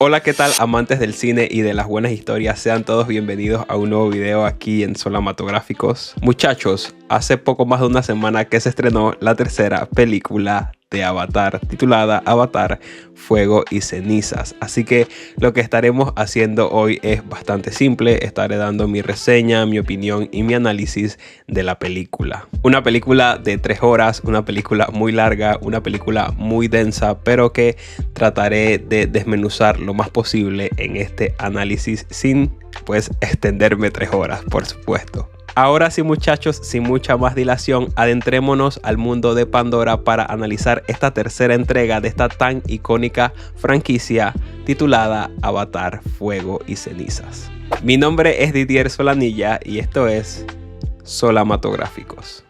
Hola, ¿qué tal, amantes del cine y de las buenas historias? Sean todos bienvenidos a un nuevo video aquí en Solamatográficos. Muchachos, hace poco más de una semana que se estrenó la tercera película de Avatar, titulada Avatar, Fuego y Cenizas. Así que lo que estaremos haciendo hoy es bastante simple. Estaré dando mi reseña, mi opinión y mi análisis de la película. Una película de 3 horas, una película muy larga, una película muy densa, pero que trataré de desmenuzar lo más posible en este análisis sin pues extenderme 3 horas, por supuesto. Ahora sí, muchachos, sin mucha más dilación, adentrémonos al mundo de Pandora para analizar esta tercera entrega de esta tan icónica franquicia titulada Avatar, Fuego y Cenizas. Mi nombre es Didier Solanilla y esto es Solamatográficos.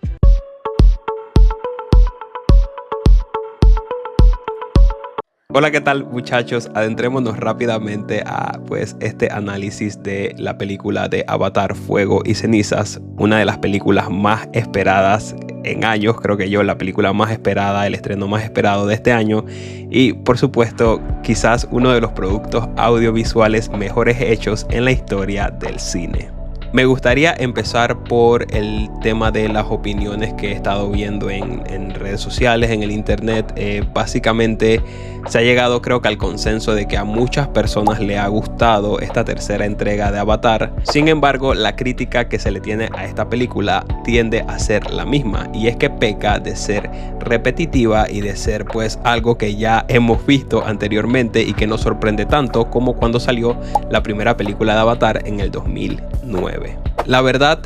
Hola, ¿qué tal, muchachos? Adentrémonos rápidamente a este análisis de la película de Avatar, Fuego y Cenizas, una de las películas más esperadas en años, creo que la película más esperada, el estreno más esperado de este año y por supuesto quizás uno de los productos audiovisuales mejores hechos en la historia del cine. Me gustaría empezar por el tema de las opiniones que he estado viendo en redes sociales, en el internet. Básicamente se ha llegado, creo que, al consenso de que a muchas personas le ha gustado esta tercera entrega de Avatar. Sin embargo, la crítica que se le tiene a esta película tiende a ser la misma, y es que peca de ser repetitiva y de ser algo que ya hemos visto anteriormente y que no sorprende tanto como cuando salió la primera película de Avatar en el 2009. La verdad,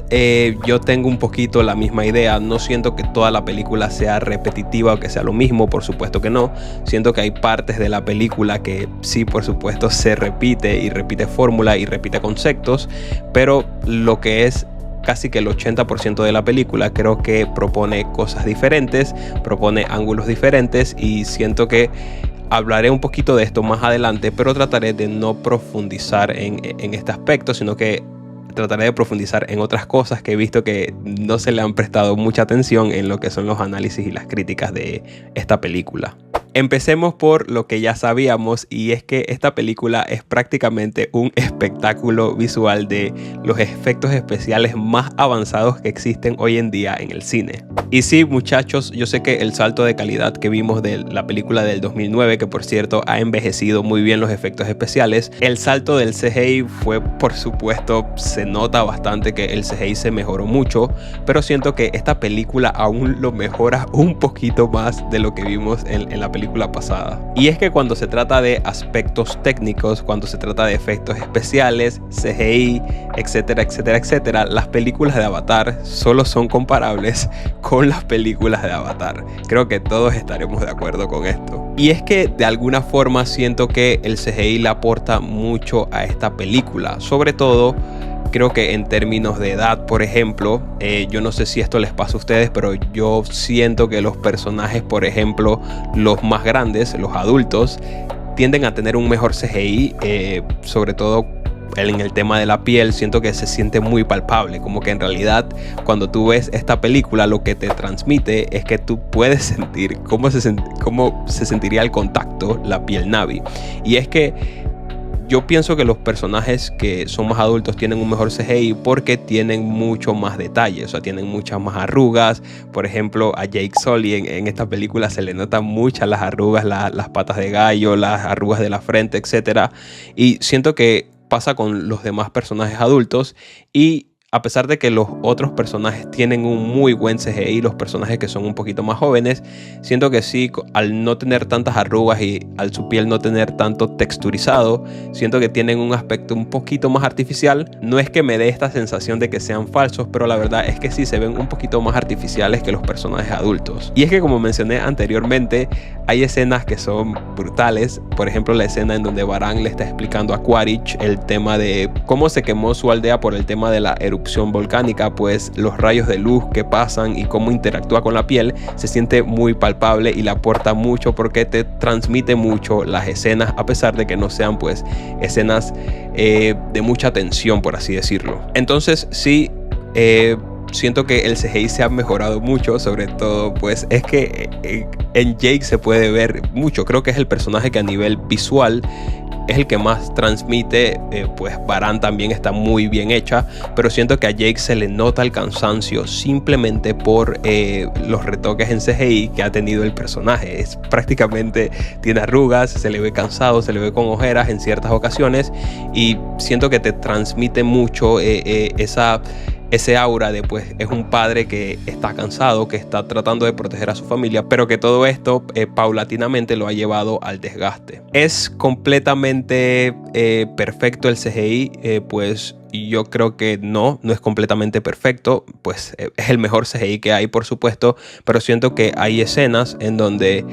yo tengo un poquito la misma idea. No siento que toda la película sea repetitiva o que sea lo mismo, por supuesto que no. Siento que hay partes de la película que sí, por supuesto, se repite y repite fórmula y repite conceptos, pero lo que es casi que el 80% de la película creo que propone cosas diferentes, propone ángulos diferentes, y siento que hablaré un poquito de esto más adelante, pero trataré de no profundizar en este aspecto, sino que trataré de profundizar en otras cosas que he visto que no se le han prestado mucha atención en lo que son los análisis y las críticas de esta película. Empecemos por lo que ya sabíamos, y es que esta película es prácticamente un espectáculo visual de los efectos especiales más avanzados que existen hoy en día en el cine. Y sí, muchachos, yo sé que el salto de calidad que vimos de la película del 2009, que por cierto ha envejecido muy bien los efectos especiales, el salto del CGI fue, por supuesto, se nota bastante que el CGI se mejoró mucho, pero siento que esta película aún lo mejora un poquito más de lo que vimos en la película pasada. Y es que cuando se trata de aspectos técnicos, cuando se trata de efectos especiales, CGI, etcétera, etcétera, etcétera, las películas de Avatar solo son comparables con las películas de Avatar. Creo que todos estaremos de acuerdo con esto. Y es que de alguna forma siento que el CGI le aporta mucho a esta película, sobre todo creo que en términos de edad. Por ejemplo, yo no sé si esto les pasa a ustedes, pero yo siento que los personajes, por ejemplo, los más grandes, los adultos, tienden a tener un mejor CGI, sobre todo en el tema de la piel. Siento que se siente muy palpable, como que en realidad cuando tú ves esta película lo que te transmite es que tú puedes sentir cómo se sentiría el contacto, la piel Na'vi. Y es que yo pienso que los personajes que son más adultos tienen un mejor CGI porque tienen mucho más detalle, o sea, tienen muchas más arrugas. Por ejemplo, a Jake Sully en esta película se le notan muchas las arrugas, las patas de gallo, las arrugas de la frente, etc. Y siento que pasa con los demás personajes adultos, y a pesar de que los otros personajes tienen un muy buen CGI, los personajes que son un poquito más jóvenes, siento que sí, al no tener tantas arrugas y al su piel no tener tanto texturizado, siento que tienen un aspecto un poquito más artificial. No es que me dé esta sensación de que sean falsos, pero la verdad es que sí se ven un poquito más artificiales que los personajes adultos. Y es que, como mencioné anteriormente, hay escenas que son brutales. Por ejemplo, la escena en donde Varang le está explicando a Quaritch el tema de cómo se quemó su aldea por el tema de la erupción volcánica, pues los rayos de luz que pasan y cómo interactúa con la piel se siente muy palpable y le aporta mucho porque te transmite mucho las escenas, a pesar de que no sean escenas de mucha tensión, por así decirlo. Entonces sí, siento que el CGI se ha mejorado mucho, sobre todo pues es que en Jake se puede ver mucho. Creo que es el personaje que a nivel visual es el que más transmite. Pues Baran también está muy bien hecha, pero siento que a Jake se le nota el cansancio simplemente por los retoques en CGI que ha tenido el personaje. Es prácticamente, tiene arrugas, se le ve cansado, se le ve con ojeras en ciertas ocasiones, y siento que te transmite mucho ese aura de pues es un padre que está cansado, que está tratando de proteger a su familia, pero que todo esto paulatinamente lo ha llevado al desgaste. ¿Es completamente perfecto el CGI? Pues yo creo que no es completamente perfecto. Pues es el mejor CGI que hay, por supuesto, pero siento que hay escenas en donde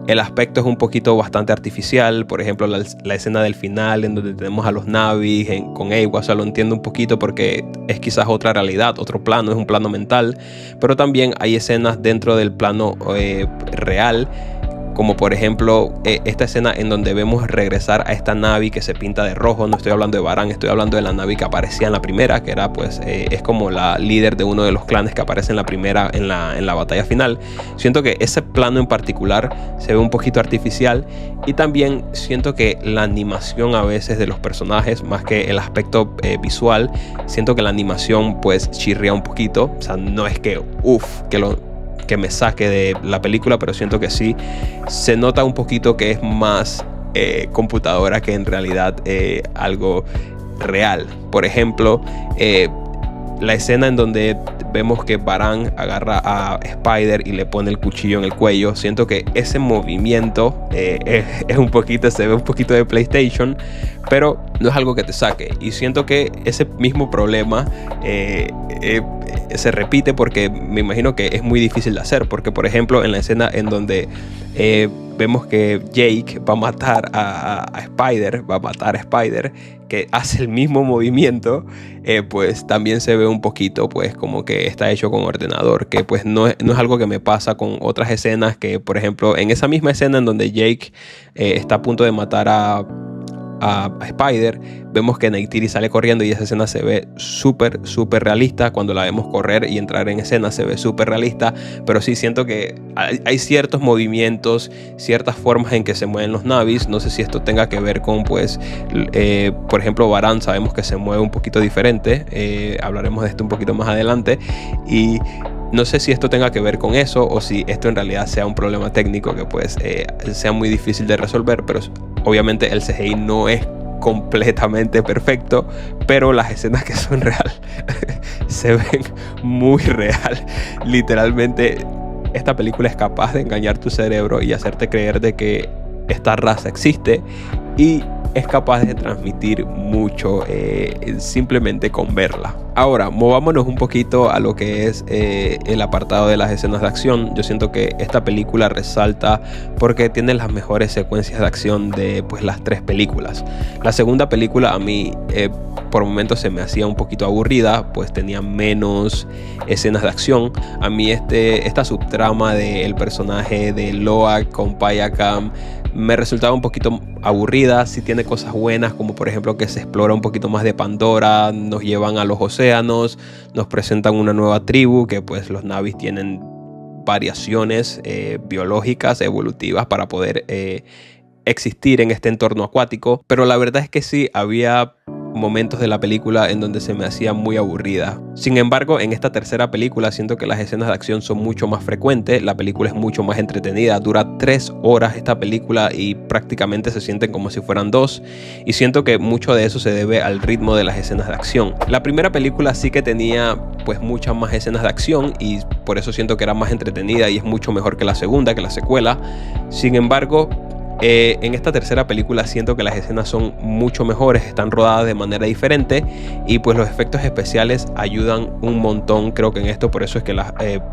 el aspecto es un poquito bastante artificial. Por ejemplo, la escena del final en donde tenemos a los Na'vi con Eywa. O sea, lo entiendo un poquito porque es quizás otra realidad, otro plano, es un plano mental. Pero también hay escenas dentro del plano real, como por ejemplo esta escena en donde vemos regresar a esta Na'vi que se pinta de rojo. No estoy hablando de Baran, estoy hablando de la Na'vi que aparecía en la primera, que era pues es como la líder de uno de los clanes que aparece en la primera, en la batalla final. Siento que ese plano en particular se ve un poquito artificial, y también siento que la animación a veces de los personajes, más que el aspecto visual, siento que la animación pues chirría un poquito. O sea, no es que que me saque de la película, pero siento que sí se nota un poquito que es más computadora que en realidad algo real. Por ejemplo, la escena en donde vemos que Baran agarra a Spider y le pone el cuchillo en el cuello, siento que ese movimiento es un poquito, se ve un poquito de PlayStation, pero no es algo que te saque. Y siento que ese mismo problema se repite porque me imagino que es muy difícil de hacer. Porque por ejemplo en la escena en donde vemos que Jake va a matar a Spider, que hace el mismo movimiento, pues también se ve un poquito pues como que está hecho con ordenador, que pues no es algo que me pasa con otras escenas. Que por ejemplo en esa misma escena en donde Jake está a punto de matar a Spider, vemos que Neytiri sale corriendo y esa escena se ve súper realista. Cuando la vemos correr y entrar en escena se ve súper realista, pero sí siento que hay ciertos movimientos, ciertas formas en que se mueven los Na'vis. No sé si esto tenga que ver con pues por ejemplo Baran, sabemos que se mueve un poquito diferente, hablaremos de esto un poquito más adelante, y no sé si esto tenga que ver con eso o si esto en realidad sea un problema técnico que pues sea muy difícil de resolver. Pero obviamente el CGI no es completamente perfecto, pero las escenas que son real se ven muy real. Literalmente esta película es capaz de engañar tu cerebro y hacerte creer de que esta raza existe, y es capaz de transmitir mucho simplemente con verla. Ahora, movámonos un poquito a lo que es el apartado de las escenas de acción. Yo siento que esta película resalta porque tiene las mejores secuencias de acción de pues las tres películas. La segunda película a mí por momentos se me hacía un poquito aburrida, pues tenía menos escenas de acción. A mí esta subtrama del personaje de Loak con Payakam me resultaba un poquito aburrida. Sí tiene cosas buenas, como por ejemplo que se explora un poquito más de Pandora, nos llevan a los océanos, nos presentan una nueva tribu, que pues los Na'vis tienen variaciones biológicas, evolutivas, para poder existir en este entorno acuático. Pero la verdad es que sí, había momentos de la película en donde se me hacía muy aburrida. Sin embargo, en esta tercera película siento que las escenas de acción son mucho más frecuentes. La película es mucho más entretenida. Dura 3 horas esta película y prácticamente se sienten como si fueran 2. Y siento que mucho de eso se debe al ritmo de las escenas de acción. La primera película sí que tenía pues muchas más escenas de acción, y por eso siento que era más entretenida y es mucho mejor que la segunda, que la secuela. Sin embargo, en esta tercera película siento que las escenas son mucho mejores, están rodadas de manera diferente, y pues los efectos especiales ayudan un montón. Creo que en esto por eso es que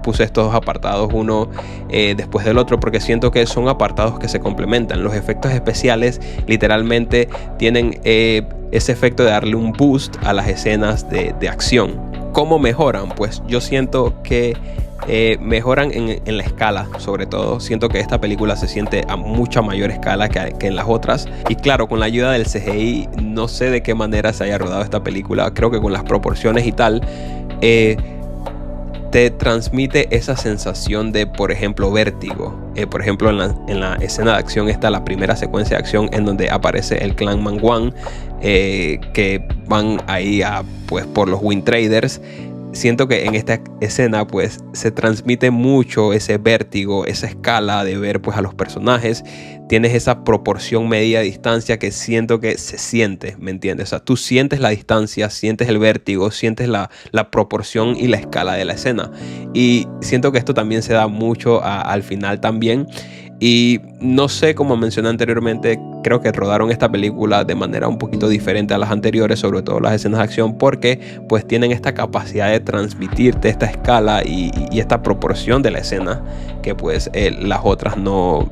puse estos dos apartados uno después del otro, porque siento que son apartados que se complementan. Los efectos especiales literalmente tienen ese efecto de darle un boost a las escenas de acción. ¿Cómo mejoran? Pues yo siento que mejoran en la escala. Sobre todo siento que esta película se siente a mucha mayor escala que en las otras, y claro, con la ayuda del CGI, no sé de qué manera se haya rodado esta película. Creo que con las proporciones y tal te transmite esa sensación de, por ejemplo, vértigo. Por ejemplo, en la escena de acción está la primera secuencia de acción en donde aparece el clan Mangwan, que van ahí pues, por los Wind Traders. Siento que en esta escena pues se transmite mucho ese vértigo, esa escala de ver pues a los personajes. Tienes esa proporción medida de distancia que siento que se siente, ¿me entiendes? O sea, tú sientes la distancia, sientes el vértigo, sientes la proporción y la escala de la escena. Y siento que esto también se da mucho al final también. Y no sé, como mencioné anteriormente, creo que rodaron esta película de manera un poquito diferente a las anteriores, sobre todo las escenas de acción, porque pues tienen esta capacidad de transmitirte esta escala y esta proporción de la escena que pues las otras no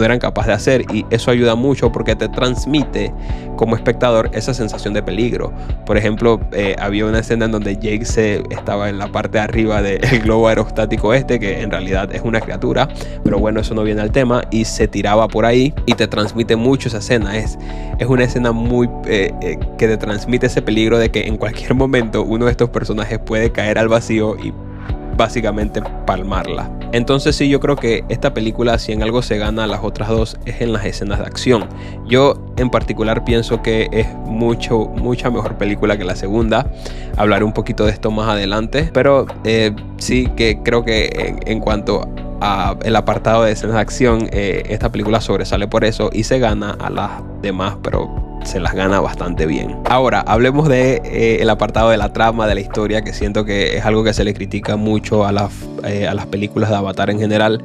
eran capaces de hacer, y eso ayuda mucho porque te transmite como espectador esa sensación de peligro. Por ejemplo, había una escena en donde Jake estaba en la parte de arriba del globo aerostático que en realidad es una criatura, pero bueno, eso no viene al tema, y se tiraba por ahí y te transmite mucho esa escena. Es una escena muy que te transmite ese peligro de que en cualquier momento uno de estos personajes puede caer al vacío y básicamente palmarla. Entonces sí, yo creo que esta película, si en algo se gana a las otras dos, es en las escenas de acción. Yo en particular pienso que es mucha mejor película que la segunda. Hablaré un poquito de esto más adelante, pero sí que creo que en cuanto el apartado de escenas de acción, esta película sobresale por eso y se gana a las demás, pero se las gana bastante bien. Ahora hablemos de el apartado de la trama, de la historia, que siento que es algo que se le critica mucho a las películas de Avatar en general.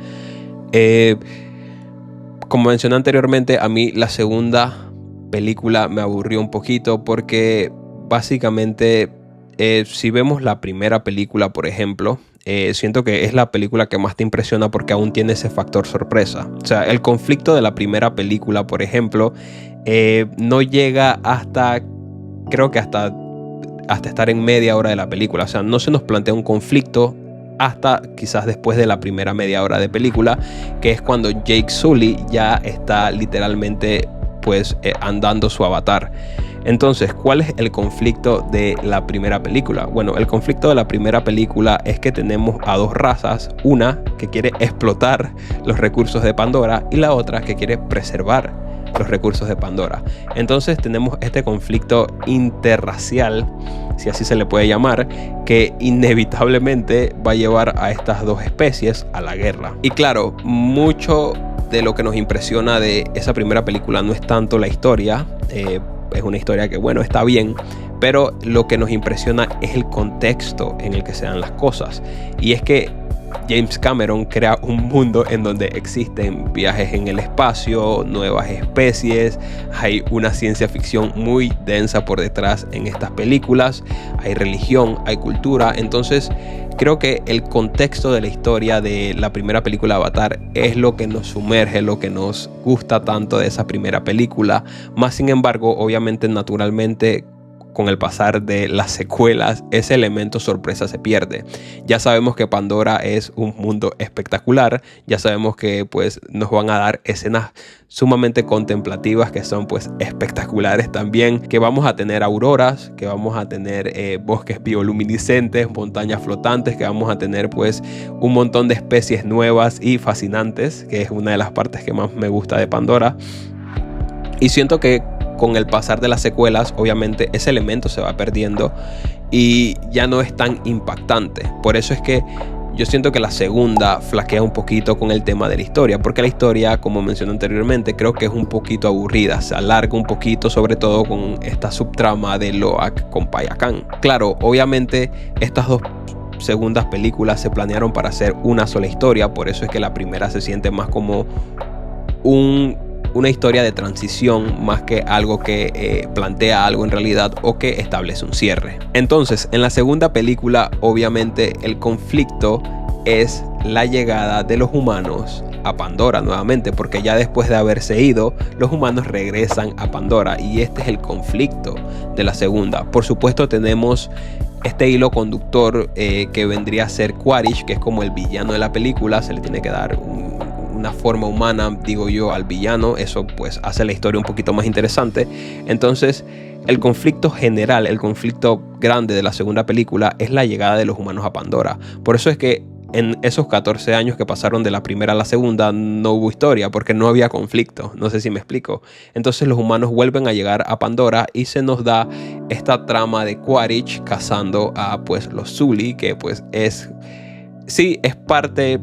Como mencioné anteriormente, a mí la segunda película me aburrió un poquito porque básicamente si vemos la primera película, por ejemplo, siento que es la película que más te impresiona porque aún tiene ese factor sorpresa. O sea, el conflicto de la primera película, por ejemplo, no llega hasta, creo que hasta estar en media hora de la película. O sea, no se nos plantea un conflicto hasta quizás después de la primera media hora de película, que es cuando Jake Sully ya está literalmente pues andando su avatar. Entonces, ¿cuál es el conflicto de la primera película? Bueno, el conflicto de la primera película es que tenemos a dos razas, una que quiere explotar los recursos de Pandora y la otra que quiere preservar los recursos de Pandora. Entonces tenemos este conflicto interracial, si así se le puede llamar, que inevitablemente va a llevar a estas dos especies a la guerra. Y claro, mucho de lo que nos impresiona de esa primera película no es tanto la historia, es una historia que bueno, está bien, pero lo que nos impresiona es el contexto en el que se dan las cosas. Y es que James Cameron crea un mundo en donde existen viajes en el espacio, nuevas especies, hay una ciencia ficción muy densa por detrás en estas películas, hay religión, hay cultura. Entonces creo que el contexto de la historia de la primera película Avatar es lo que nos sumerge, lo que nos gusta tanto de esa primera película. Más sin embargo, obviamente, naturalmente, con el pasar de las secuelas, ese elemento sorpresa se pierde. Ya sabemos que Pandora es un mundo espectacular, ya sabemos que pues nos van a dar escenas sumamente contemplativas que son pues espectaculares también, que vamos a tener auroras, que vamos a tener bosques bioluminiscentes, montañas flotantes, que vamos a tener pues un montón de especies nuevas y fascinantes, que es una de las partes que más me gusta de Pandora. Y siento que con el pasar de las secuelas, obviamente ese elemento se va perdiendo y ya no es tan impactante. Por eso es que yo siento que la segunda flaquea un poquito con el tema de la historia, porque la historia, como mencioné anteriormente, creo que es un poquito aburrida, se alarga un poquito, sobre todo con esta subtrama de Loak con Payakan. Claro, obviamente estas dos segundas películas se planearon para hacer una sola historia, por eso es que la primera se siente más como una historia de transición más que algo que plantea algo en realidad o que establece un cierre. Entonces, en la segunda película, obviamente el conflicto es la llegada de los humanos a Pandora nuevamente, porque ya después de haberse ido, los humanos regresan a Pandora y este es el conflicto de la segunda. Por supuesto, tenemos este hilo conductor que vendría a ser Quaritch, que es como el villano de la película. Se le tiene que dar una forma humana, digo yo, al villano. Eso pues hace la historia un poquito más interesante. Entonces el conflicto general, el conflicto grande de la segunda película es la llegada de los humanos a Pandora. Por eso es que en esos 14 años que pasaron de la primera a la segunda no hubo historia, porque no había conflicto. No sé si me explico. Entonces los humanos vuelven a llegar a Pandora y se nos da esta trama de Quaritch cazando a pues los Zully, que pues es parte,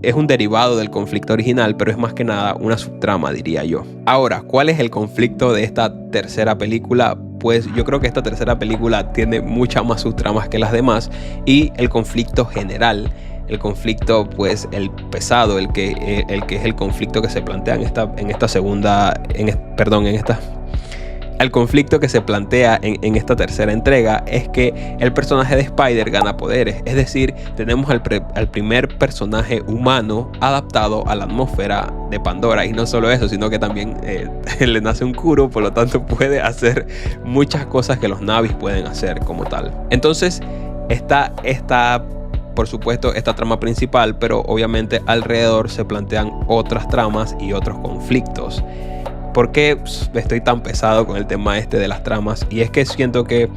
es un derivado del conflicto original, pero es más que nada una subtrama, diría yo. Ahora, ¿cuál es el conflicto de esta tercera película? Pues yo creo que esta tercera película tiene muchas más subtramas que las demás, y el conflicto general, el conflicto pues el pesado, el que es el conflicto que se plantea el conflicto que se plantea en esta tercera entrega es que el personaje de Spider gana poderes. Es decir, tenemos al primer personaje humano adaptado a la atmósfera de Pandora. Y no solo eso, sino que también le nace un Kuro, por lo tanto puede hacer muchas cosas que los Navis pueden hacer como tal. Entonces está por supuesto esta trama principal, pero obviamente alrededor se plantean otras tramas y otros conflictos. ¿Por qué estoy tan pesado con el tema de las tramas? Y es que siento que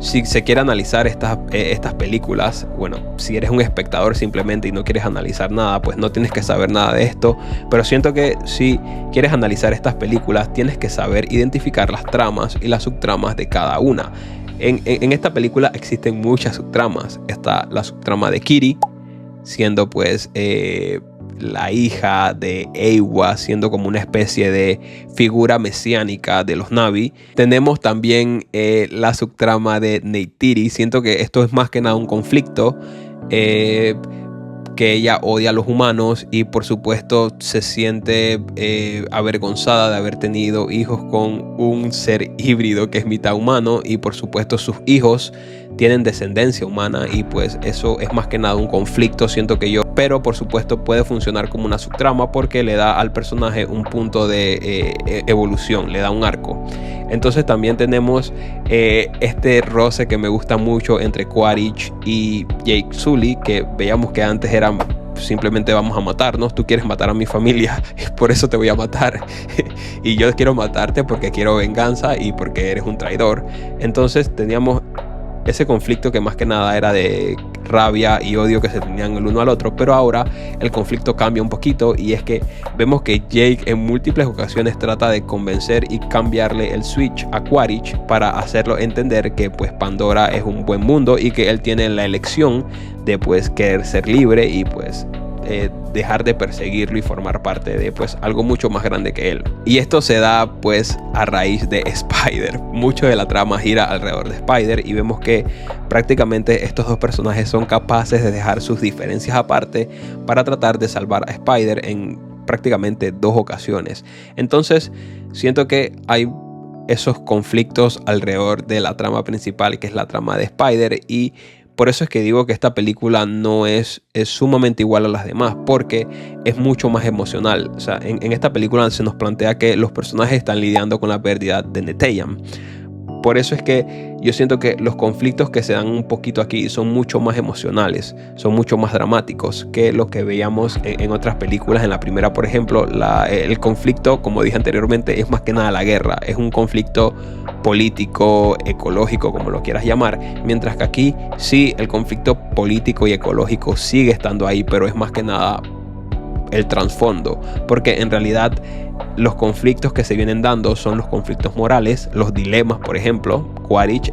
si se quiere analizar estas películas, bueno, si eres un espectador simplemente y no quieres analizar nada, pues no tienes que saber nada de esto. Pero siento que si quieres analizar estas películas, tienes que saber identificar las tramas y las subtramas de cada una. En esta película existen muchas subtramas. Está la subtrama de Kiri, siendo pues la hija de Eywa, siendo como una especie de figura mesiánica de los Na'vi. Tenemos también la subtrama de Neytiri. Siento que esto es más que nada un conflicto, que ella odia a los humanos y por supuesto se siente avergonzada de haber tenido hijos con un ser híbrido que es mitad humano, y por supuesto sus hijos tienen descendencia humana, y pues eso es más que nada un conflicto, siento que yo, pero por supuesto puede funcionar como una subtrama porque le da al personaje un punto de evolución, le da un arco. Entonces también tenemos este roce que me gusta mucho entre Quaritch y Jake Sully, que veíamos que antes eran simplemente vamos a matarnos, tú quieres matar a mi familia, por eso te voy a matar y yo quiero matarte porque quiero venganza y porque eres un traidor. Entonces teníamos ese conflicto que más que nada era de rabia y odio que se tenían el uno al otro, pero ahora el conflicto cambia un poquito, y es que vemos que Jake en múltiples ocasiones trata de convencer y cambiarle el switch a Quaritch para hacerlo entender que pues Pandora es un buen mundo y que él tiene la elección de pues querer ser libre y pues dejar de perseguirlo y formar parte de pues algo mucho más grande que él. Y esto se da pues a raíz de Spider. Mucho de la trama gira alrededor de Spider, y vemos que prácticamente estos dos personajes son capaces de dejar sus diferencias aparte para tratar de salvar a Spider en prácticamente 2 ocasiones. Entonces siento que hay esos conflictos alrededor de la trama principal, que es la trama de Spider, y por eso es que digo que esta película no es sumamente igual a las demás, porque es mucho más emocional. O sea, en esta película se nos plantea que los personajes están lidiando con la pérdida de Neteyam. Por eso es que yo siento que los conflictos que se dan un poquito aquí son mucho más emocionales, son mucho más dramáticos que lo que veíamos en otras películas. En la primera, por ejemplo, el conflicto, como dije anteriormente, es más que nada la guerra. Es un conflicto político, ecológico, como lo quieras llamar, mientras que aquí sí, el conflicto político y ecológico sigue estando ahí, pero es más que nada el trasfondo, porque en realidad los conflictos que se vienen dando son los conflictos morales, los dilemas. Por ejemplo, Quaritch,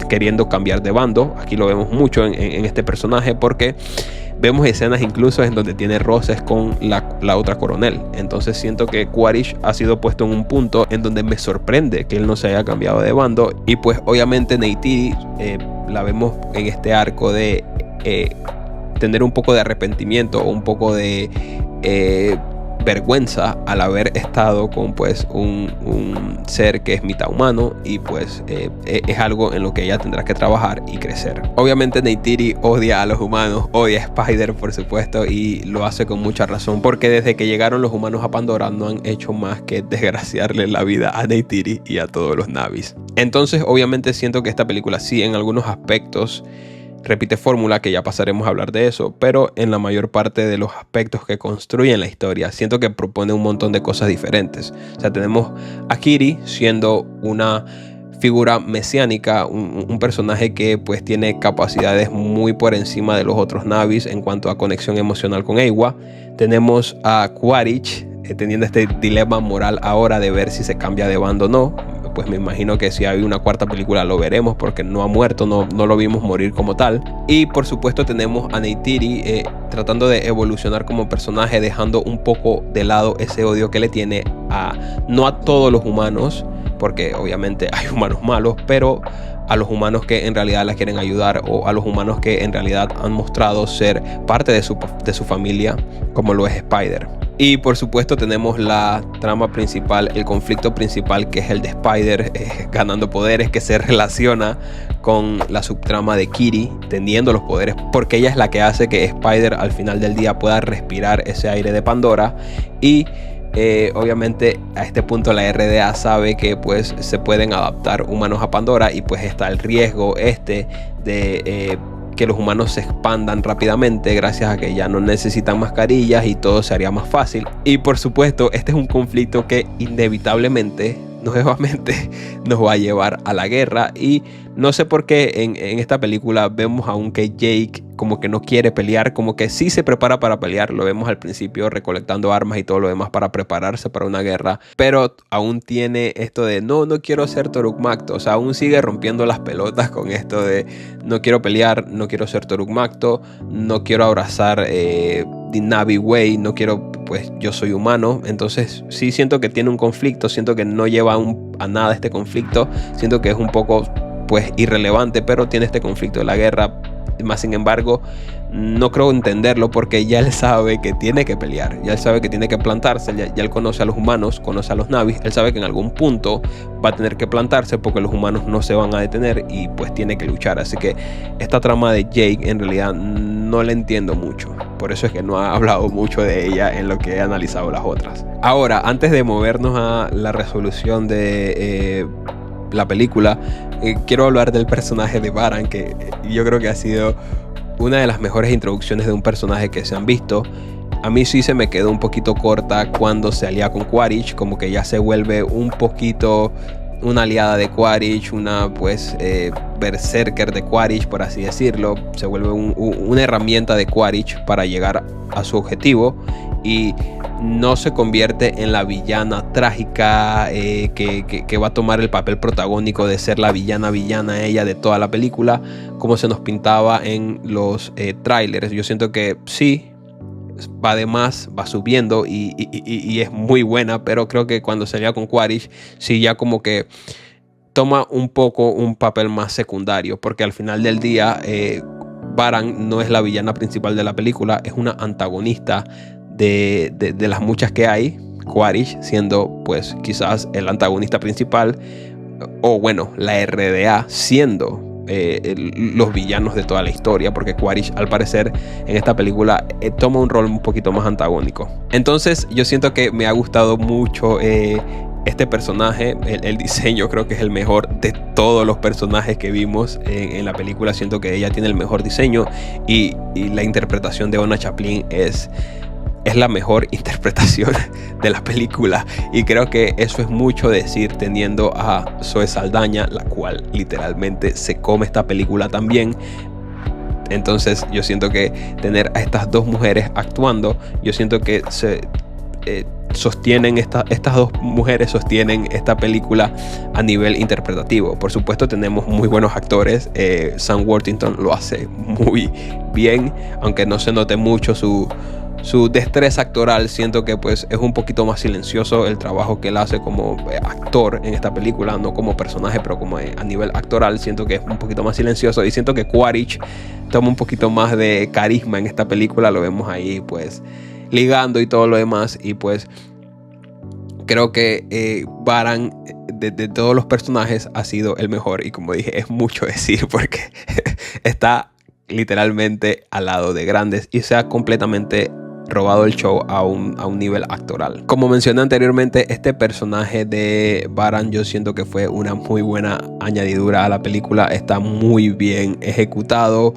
queriendo cambiar de bando, aquí lo vemos mucho en este personaje, porque vemos escenas incluso en donde tiene roces con la otra coronel. Entonces siento que Quaritch ha sido puesto en un punto en donde me sorprende que él no se haya cambiado de bando. Y pues obviamente Neytiri la vemos en este arco de tener un poco de arrepentimiento o un poco de vergüenza al haber estado con pues un ser que es mitad humano, y pues es algo en lo que ella tendrá que trabajar y crecer. Obviamente Neytiri odia a los humanos, odia a Spider por supuesto, y lo hace con mucha razón, porque desde que llegaron los humanos a Pandora no han hecho más que desgraciarle la vida a Neytiri y a todos los Navis. Entonces obviamente siento que esta película sí, en algunos aspectos repite fórmula, que ya pasaremos a hablar de eso, pero en la mayor parte de los aspectos que construyen la historia, siento que propone un montón de cosas diferentes. O sea, tenemos a Kiri siendo una figura mesiánica, un personaje que pues tiene capacidades muy por encima de los otros Na'vis en cuanto a conexión emocional con Eywa. Tenemos a Quaritch teniendo este dilema moral ahora de ver si se cambia de bando o no. Pues me imagino que si hay una cuarta película lo veremos, porque no ha muerto, no lo vimos morir como tal. Y por supuesto tenemos a Neytiri tratando de evolucionar como personaje, dejando un poco de lado ese odio que le tiene no a todos los humanos, porque obviamente hay humanos malos, pero a los humanos que en realidad la quieren ayudar, o a los humanos que en realidad han mostrado ser parte de su familia, como lo es Spider. Y por supuesto tenemos la trama principal, el conflicto principal, que es el de Spider ganando poderes, que se relaciona con la subtrama de Kiri teniendo los poderes, porque ella es la que hace que Spider al final del día pueda respirar ese aire de Pandora. Y obviamente a este punto la RDA sabe que pues se pueden adaptar humanos a Pandora, y pues está el riesgo de que los humanos se expandan rápidamente gracias a que ya no necesitan mascarillas y todo se haría más fácil. Y por supuesto este es un conflicto que inevitablemente nuevamente nos va a llevar a la guerra, y no sé por qué en esta película vemos aún que Jake como que no quiere pelear, como que sí se prepara para pelear. Lo vemos al principio recolectando armas y todo lo demás para prepararse para una guerra, pero aún tiene esto de no quiero ser Toruk Makto. O sea, aún sigue rompiendo las pelotas con esto de no quiero pelear, no quiero ser Toruk Makto, no quiero abrazar The Na'vi Way, no quiero, pues yo soy humano. Entonces sí siento que tiene un conflicto, siento que no lleva a nada este conflicto, siento que es un poco pues irrelevante, pero tiene este conflicto de la guerra. Más sin embargo, no creo entenderlo, porque ya él sabe que tiene que pelear, ya él sabe que tiene que plantarse, ya él conoce a los humanos, conoce a los Na'vis, él sabe que en algún punto va a tener que plantarse porque los humanos no se van a detener y pues tiene que luchar. Así que esta trama de Jake en realidad no la entiendo mucho, por eso es que no he hablado mucho de ella en lo que he analizado las otras. Ahora, antes de movernos a la resolución de la película, quiero hablar del personaje de Baran, que yo creo que ha sido una de las mejores introducciones de un personaje que se han visto. A mí sí se me quedó un poquito corta cuando se alía con Quaritch, como que ya se vuelve un poquito una aliada de Quaritch, una pues berserker de Quaritch, por así decirlo. Se vuelve una herramienta de Quaritch para llegar a su objetivo, y no se convierte en la villana trágica que va a tomar el papel protagónico de ser la villana ella de toda la película, como se nos pintaba en los trailers. Yo siento que sí, va de más, va subiendo y es muy buena, pero creo que cuando salía con Quaritch sí ya como que toma un poco un papel más secundario, porque al final del día Baran no es la villana principal de la película, es una antagonista de las muchas que hay, Quaritch siendo pues quizás el antagonista principal, o bueno, la RDA siendo los villanos de toda la historia, porque Quaritch al parecer en esta película toma un rol un poquito más antagónico. Entonces yo siento que me ha gustado mucho este personaje. El diseño creo que es el mejor de todos los personajes que vimos en la película. Siento que ella tiene el mejor diseño, y la interpretación de Ona Chaplin es la mejor interpretación de la película, y creo que eso es mucho decir teniendo a Zoe Saldaña, la cual literalmente se come esta película también. Entonces yo siento que tener a estas dos mujeres actuando, yo siento que sostienen estas dos mujeres sostienen esta película a nivel interpretativo. Por supuesto tenemos muy buenos actores. Sam Worthington lo hace muy bien, aunque no se note mucho su destreza actoral. Siento que pues es un poquito más silencioso el trabajo que él hace como actor en esta película, no como personaje, pero como a nivel actoral siento que es un poquito más silencioso, y siento que Quaritch toma un poquito más de carisma en esta película. Lo vemos ahí pues ligando y todo lo demás, y pues creo que Baran de todos los personajes ha sido el mejor, y como dije es mucho decir porque está literalmente al lado de grandes y sea completamente robado el show a un nivel actoral. Como mencioné anteriormente, este personaje de Varan yo siento que fue una muy buena añadidura a la película. Está muy bien ejecutado.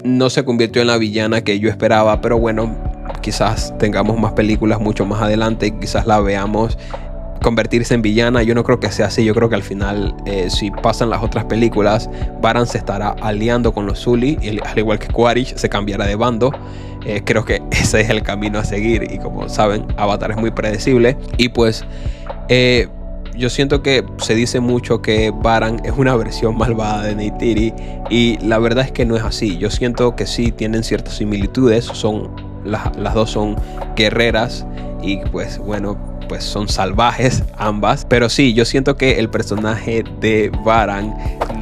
No se convirtió en la villana que yo esperaba, pero bueno, quizás tengamos más películas mucho más adelante y quizás la veamos convertirse en villana. Yo no creo que sea así. Yo creo que al final, si pasan las otras películas, Varan se estará aliando con los Zully, y al igual que Quaritch se cambiará de bando. Creo que ese es el camino a seguir, y como saben, Avatar es muy predecible. Y pues yo siento que se dice mucho que Varan es una versión malvada de Neytiri, y la verdad es que no es así. Yo siento que sí tienen ciertas similitudes. Las dos son guerreras y pues bueno, pues son salvajes ambas, pero sí, yo siento que el personaje de Varan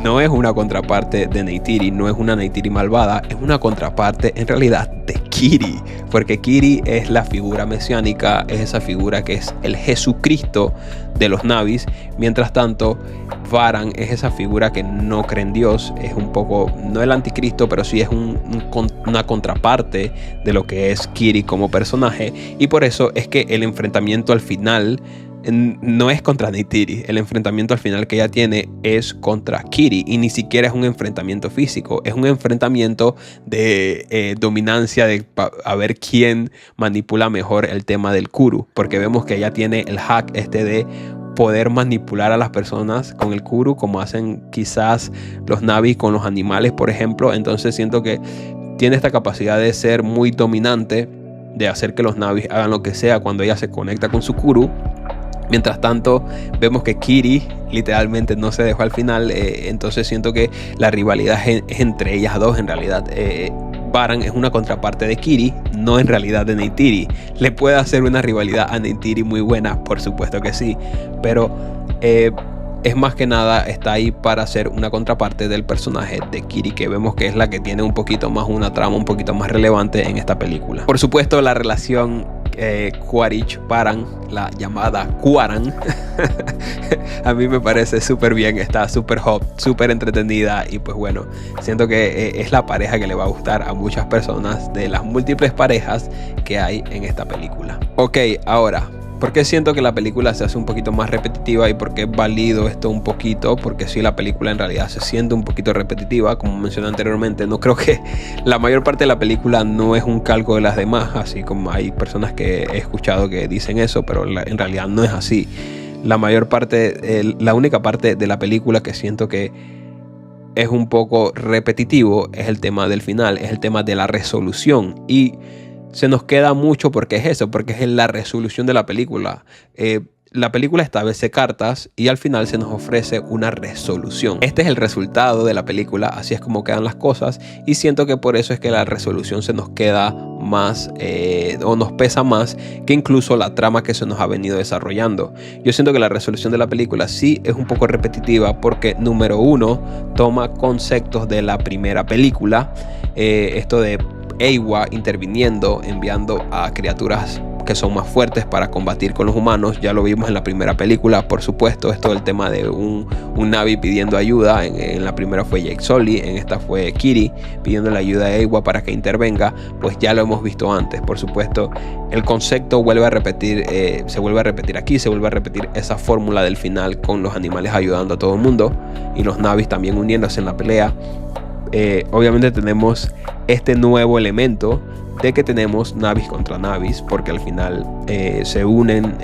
no es una contraparte de Neytiri, no es una Neytiri malvada, es una contraparte en realidad de Kiri, porque Kiri es la figura mesiánica, es esa figura que es el Jesucristo de los Na'vis. Mientras tanto, Varan es esa figura que no cree en Dios, es un poco, no el anticristo, pero sí es una contraparte de lo que es Kiri como personaje, y por eso es que el enfrentamiento al final no es contra Neytiri. El enfrentamiento al final que ella tiene es contra Kiri, y ni siquiera es un enfrentamiento físico, es un enfrentamiento de dominancia, de a ver quién manipula mejor el tema del Kuru, porque vemos que ella tiene el hack de poder manipular a las personas con el Kuru, como hacen quizás los Na'vi con los animales, por ejemplo. Entonces siento que tiene esta capacidad de ser muy dominante, de hacer que los Na'vi hagan lo que sea cuando ella se conecta con su Kuru. Mientras tanto, vemos que Kiri literalmente no se dejó al final. Entonces siento que la rivalidad es entre ellas dos en realidad. Varan es una contraparte de Kiri, no en realidad de Neytiri. ¿Le puede hacer una rivalidad a Neytiri muy buena? Por supuesto que sí, pero es más que nada, está ahí para ser una contraparte del personaje de Kiri, que vemos que es la que tiene un poquito más una trama un poquito más relevante en esta película. Por supuesto, la relación Quaritch-Varan, la llamada Quaran, a mí me parece súper bien, está súper hot, súper entretenida, y pues bueno, siento que es la pareja que le va a gustar a muchas personas de las múltiples parejas que hay en esta película. Ok, ahora, ¿por qué siento que la película se hace un poquito más repetitiva y por qué valido esto un poquito? Porque sí, la película en realidad se siente un poquito repetitiva, como mencioné anteriormente. No creo que la mayor parte de la película no es un calco de las demás, así como hay personas que he escuchado que dicen eso, pero en realidad no es así. La única parte de la película que siento que es un poco repetitivo es el tema del final, es el tema de la resolución, y se nos queda mucho porque es eso, porque es la resolución de la película. La película establece cartas y al final se nos ofrece una resolución. Este es el resultado de la película, así es como quedan las cosas, y siento que por eso es que la resolución se nos queda más o nos pesa más que incluso la trama que se nos ha venido desarrollando. Yo siento que la resolución de la película sí es un poco repetitiva porque, número uno, toma conceptos de la primera película, esto de Eywa interviniendo, enviando a criaturas que son más fuertes para combatir con los humanos. Ya lo vimos en la primera película, por supuesto. Esto del tema de un Na'vi pidiendo ayuda. En la primera fue Jake Sully, en esta fue Kiri pidiendo la ayuda de Eywa para que intervenga. Pues ya lo hemos visto antes, por supuesto. El concepto vuelve a repetir, se vuelve a repetir aquí, se vuelve a repetir esa fórmula del final con los animales ayudando a todo el mundo y los Na'vis también uniéndose en la pelea. Obviamente tenemos este nuevo elemento de que tenemos Na'vis contra Na'vis, porque al final se unen,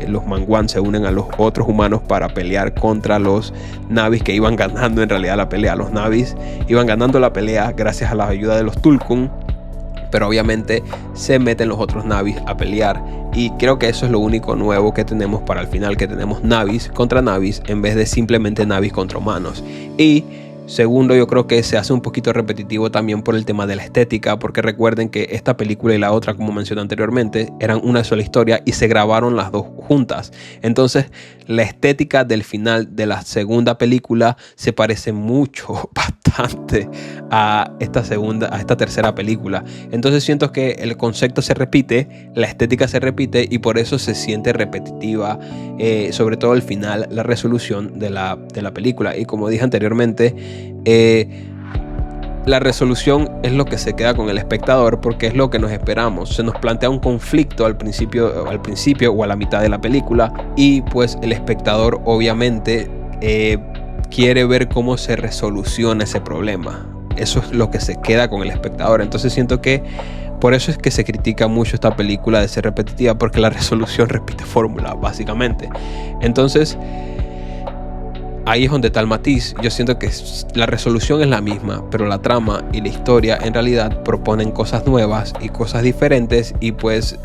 los Mangwan se unen a los otros humanos para pelear contra los Na'vis que iban ganando en realidad la pelea. Los Na'vis iban ganando la pelea gracias a la ayuda de los Tulkun, pero obviamente se meten los otros Na'vis a pelear, y creo que eso es lo único nuevo que tenemos para el final, que tenemos Na'vis contra Na'vis en vez de simplemente Na'vis contra humanos. Y segundo, yo creo que se hace un poquito repetitivo también por el tema de la estética, porque recuerden que esta película y la otra, como mencioné anteriormente, eran una sola historia y se grabaron las dos juntas. Entonces, la estética del final de la segunda película se parece mucho, bastante, a esta tercera película. Entonces siento que el concepto se repite, la estética se repite, y por eso se siente repetitiva, sobre todo el final, la resolución de la película. Y como dije anteriormente, la resolución es lo que se queda con el espectador porque es lo que nos esperamos. Se nos plantea un conflicto al principio o a la mitad de la película y pues el espectador obviamente quiere ver cómo se resoluciona ese problema. Eso es lo que se queda con el espectador. Entonces siento que por eso es que se critica mucho esta película de ser repetitiva, porque la resolución repite fórmula básicamente. Entonces ahí es donde está el matiz. Yo siento que la resolución es la misma, pero la trama y la historia en realidad proponen cosas nuevas y cosas diferentes. Y pues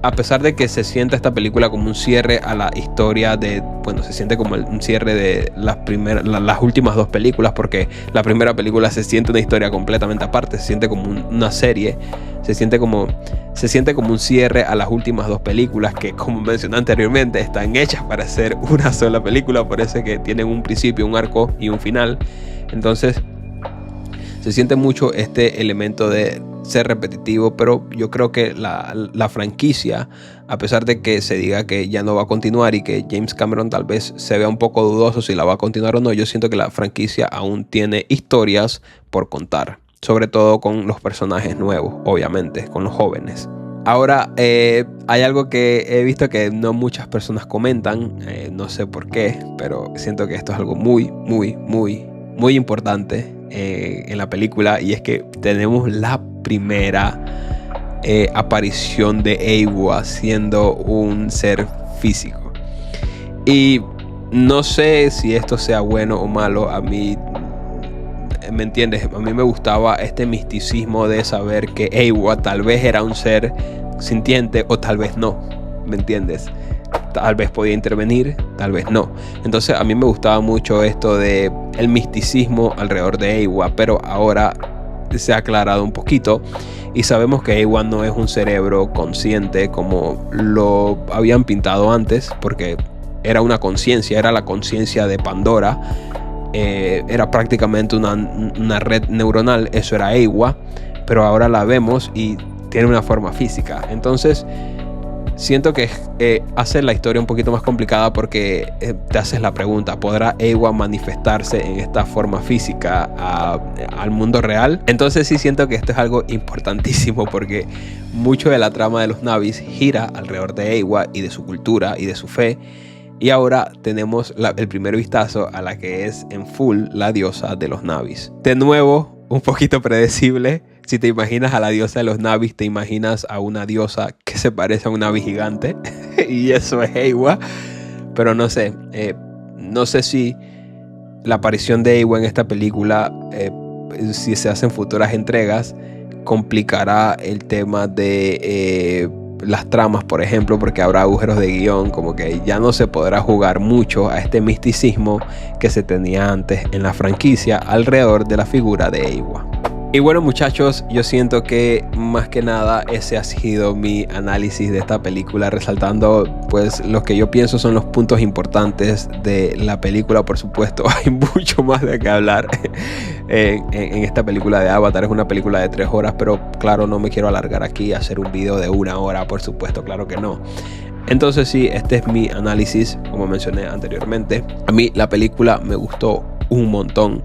a pesar de que se sienta esta película como un cierre a la historia se siente como un cierre de las últimas dos películas, porque la primera película se siente una historia completamente aparte, se siente como una serie, se siente como un cierre a las últimas dos películas que, como mencioné anteriormente, están hechas para ser una sola película, por eso es que tienen un principio, un arco y un final. Entonces se siente mucho este elemento de ser repetitivo, pero yo creo que la franquicia, a pesar de que se diga que ya no va a continuar y que James Cameron tal vez se vea un poco dudoso si la va a continuar o no, yo siento que la franquicia aún tiene historias por contar, sobre todo con los personajes nuevos, obviamente, con los jóvenes. Ahora, hay algo que he visto que no muchas personas comentan, no sé por qué, pero siento que esto es algo muy, muy, muy, muy importante en la película, y es que tenemos la primera aparición de Eywa siendo un ser físico. Y no sé si esto sea bueno o malo. A mí, ¿me entiendes? A mí me gustaba este misticismo de saber que Eywa tal vez era un ser sintiente o tal vez no, ¿me entiendes? Tal vez podía intervenir, tal vez no. Entonces a mí me gustaba mucho esto de el misticismo alrededor de Eywa, pero ahora se ha aclarado un poquito y sabemos que Eywa no es un cerebro consciente como lo habían pintado antes, porque era una conciencia, era la conciencia de Pandora, era prácticamente una red neuronal, eso era Eywa, pero ahora la vemos y tiene una forma física. Entonces siento que hace la historia un poquito más complicada, porque te haces la pregunta: ¿podrá Eywa manifestarse en esta forma física al mundo real? Entonces sí siento que esto es algo importantísimo, porque mucho de la trama de los Na'vis gira alrededor de Eywa y de su cultura y de su fe. Y ahora tenemos el primer vistazo a la que es en full la diosa de los Na'vis. De nuevo, un poquito predecible. Si te imaginas a la diosa de los Na'vis, te imaginas a una diosa que se parece a un Na'vi gigante. Y eso es Eywa. Pero no sé si la aparición de Eywa en esta película, si se hacen futuras entregas, complicará el tema de las tramas, por ejemplo, porque habrá agujeros de guión, como que ya no se podrá jugar mucho a este misticismo que se tenía antes en la franquicia alrededor de la figura de Eywa. Y bueno, muchachos, yo siento que más que nada ese ha sido mi análisis de esta película, resaltando pues lo que yo pienso son los puntos importantes de la película. Por supuesto, hay mucho más de qué hablar en esta película de Avatar. Es una película de 3 horas, pero claro, no me quiero alargar aquí a hacer un video de 1 hora, por supuesto, claro que no. Entonces sí, este es mi análisis, como mencioné anteriormente. A mí la película me gustó un montón.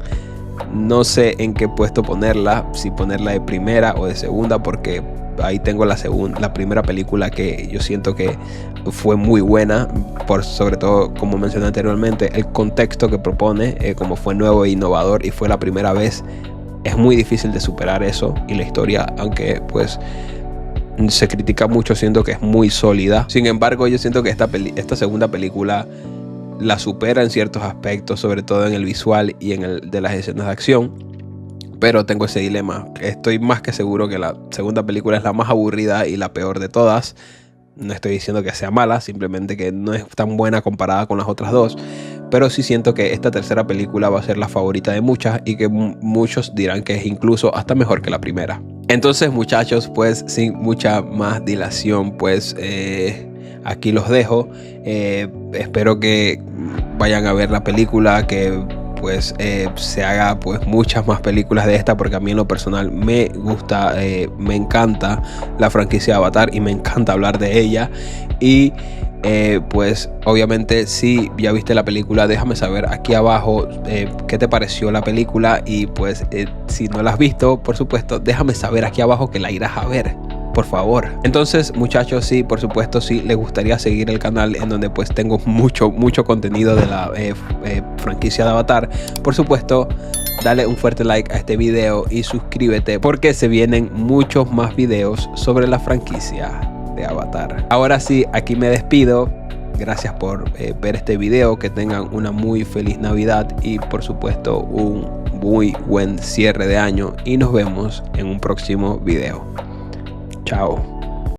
No sé en qué puesto ponerla, si ponerla de primera o de segunda, porque ahí tengo la primera película que yo siento que fue muy buena, sobre todo, como mencioné anteriormente, el contexto que propone, como fue nuevo e innovador y fue la primera vez, es muy difícil de superar eso. Y la historia, aunque pues se critica mucho, siento que es muy sólida. Sin embargo, yo siento que esta segunda película la supera en ciertos aspectos, sobre todo en el visual y en el de las escenas de acción. Pero tengo ese dilema. Estoy más que seguro que la segunda película es la más aburrida y la peor de todas. No estoy diciendo que sea mala, simplemente que no es tan buena comparada con las otras dos. Pero sí siento que esta tercera película va a ser la favorita de muchas, y que muchos dirán que es incluso hasta mejor que la primera. Entonces, muchachos, pues sin mucha más dilación, pues aquí los dejo. Espero que vayan a ver la película, que pues se haga pues muchas más películas de esta, porque a mí en lo personal me gusta, me encanta la franquicia de Avatar y me encanta hablar de ella. Y Pues obviamente si ya viste la película, déjame saber aquí abajo qué te pareció la película. Y pues si no la has visto, por supuesto, déjame saber aquí abajo que la irás a ver, por favor. Entonces, muchachos, sí, por supuesto, sí les gustaría seguir el canal, en donde pues tengo mucho contenido de la franquicia de Avatar. Por supuesto, dale un fuerte like a este video y suscríbete, porque se vienen muchos más videos sobre la franquicia de Avatar. Ahora sí, aquí me despido. Gracias por ver este video. Que tengan una muy feliz Navidad y por supuesto un muy buen cierre de año. Y nos vemos en un próximo video. Chao.